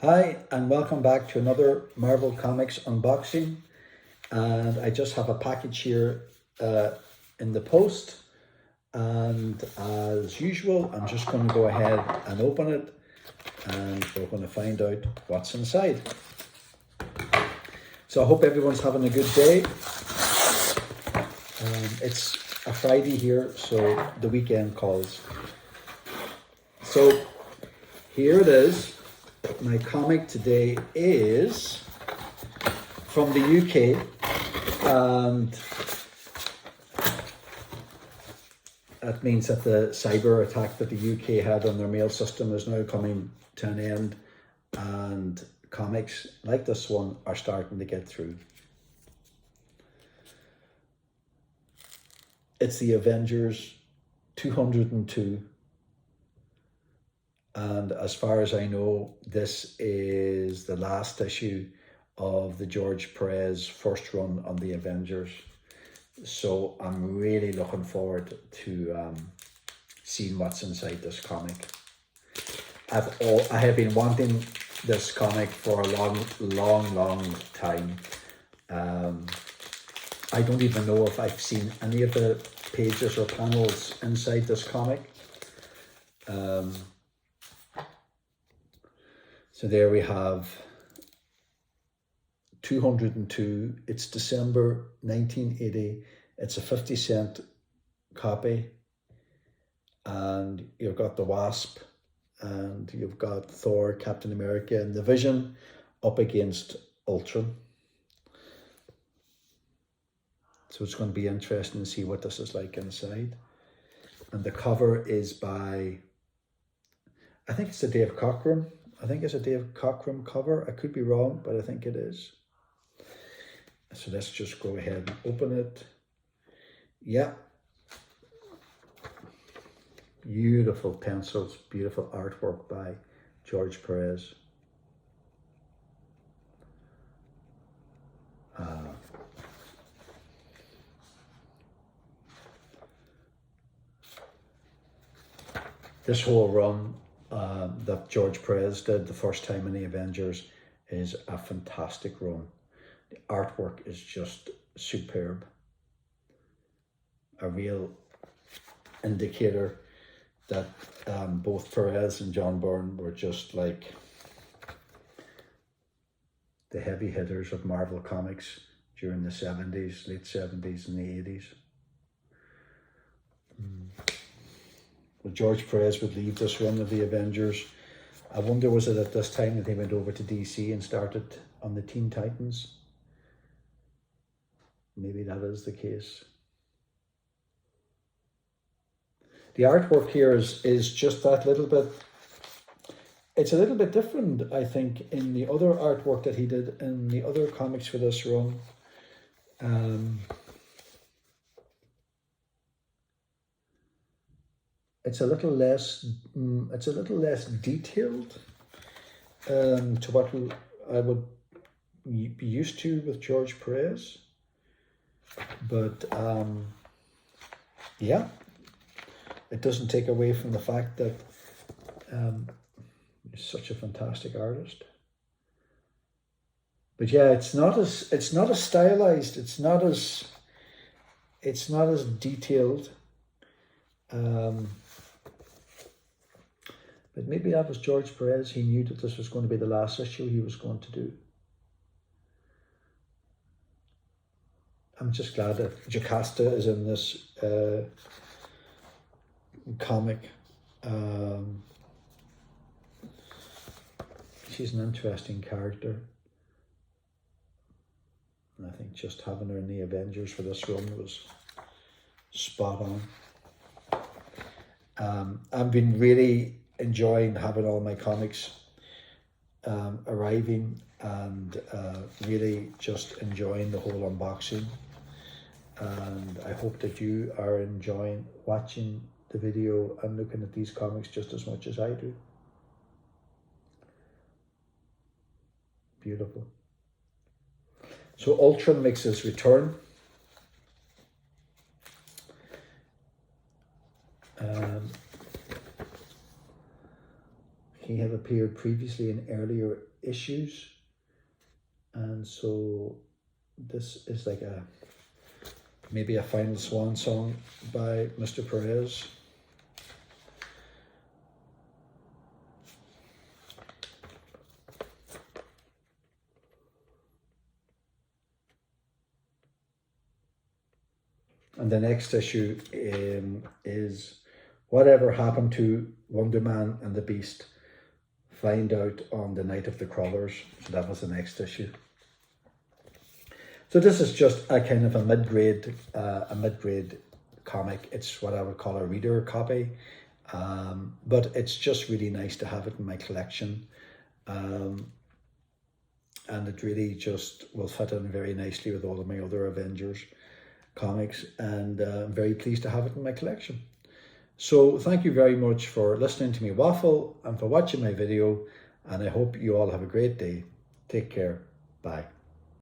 Hi, and welcome back to another Marvel Comics unboxing. And I just have a package here in the post. And as usual, I'm just going to go ahead and open it, and we're going to find out what's inside. So I hope everyone's having a good day. It's a Friday here, so the weekend calls. So here it is. My comic today is from the UK, and that means that the cyber attack that the UK had on their mail system is now coming to an end, and comics like this one are starting to get through. It's the Avengers 202. And as far as I know, this is the last issue of the George Perez first run on the Avengers. So I'm really looking forward to seeing what's inside this comic. I have been wanting this comic for a long time. I don't even know if I've seen any of the pages or panels inside this comic. So there we have 202. It's December 1980. It's a 50-cent copy. And you've got the Wasp, and you've got Thor, Captain America, and the Vision up against Ultron. So it's going to be interesting to see what this is like inside. And the cover is by, I think it's a Dave Cockrum. I think it's a Dave Cockrum cover. I could be wrong, but I think it is. So let's just go ahead and open it. Yeah. Beautiful pencils, beautiful artwork by George Perez. This whole run that George Perez did the first time in the Avengers is a fantastic run. The artwork is just superb. A real indicator that both Perez and John Byrne were just like the heavy hitters of Marvel Comics during the 70s, late 70s and the 80s. Well, George Perez would leave this run of the Avengers. I wonder, was it at this time that he went over to DC and started on the Teen Titans? Maybe that is the case. The artwork here is just that little bit, it's a little bit different, I think, in the other artwork that he did in the other comics for this run. It's a little less detailed to what I would be used to with George Perez. But yeah, it doesn't take away from the fact that he's such a fantastic artist. But yeah, it's not as stylized, it's not as detailed. But maybe that was George Perez. He knew that this was going to be the last issue he was going to do. I'm just glad that Jocasta is in this comic. She's an interesting character. And I think just having her in the Avengers for this run was spot on. I've been really enjoying having all my comics arriving, and really just enjoying the whole unboxing. And I hope that you are enjoying watching the video and looking at these comics just as much as I do. Beautiful. So Ultron makes his return. He had a appeared previously in earlier issues. And so this is like maybe a final swan song by Mr. Perez. And the next issue is Whatever Happened to Wonder Man and the Beast? Find out on the Night of the Crawlers. So that was the next issue. So this is just a kind of a mid-grade comic. It's what I would call a reader copy, but it's just really nice to have it in my collection, and it really just will fit in very nicely with all of my other Avengers comics, and I'm very pleased to have it in my collection. So thank you very much for listening to me waffle and for watching my video, and I hope you all have a great day. Take care. Bye.